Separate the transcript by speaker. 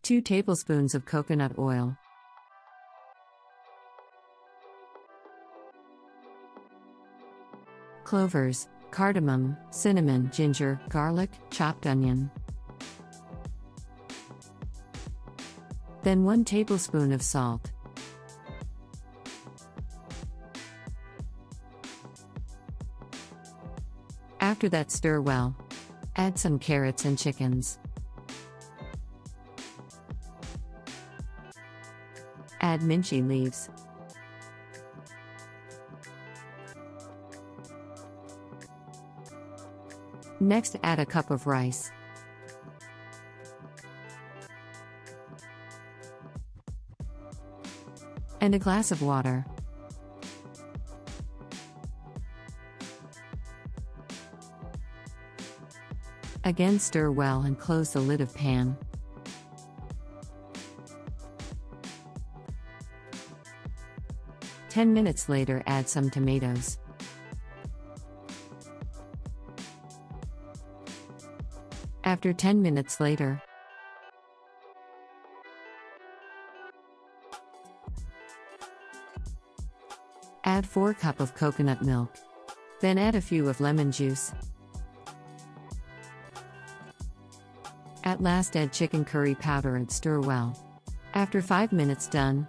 Speaker 1: 2 tablespoons of coconut oil. Clovers, cardamom, cinnamon, ginger, garlic, chopped onion. Then 1 tablespoon of salt. After that, stir well. Add some carrots and chickens. Add minchi leaves. Next, add a cup of rice. And a glass of water. Again, stir well and close the lid of pan. Ten minutes later, add some tomatoes. After 10 minutes later, add 4 cups of coconut milk. Then add a few of lemon juice. At last, add chicken curry powder and stir well. After 5 minutes done,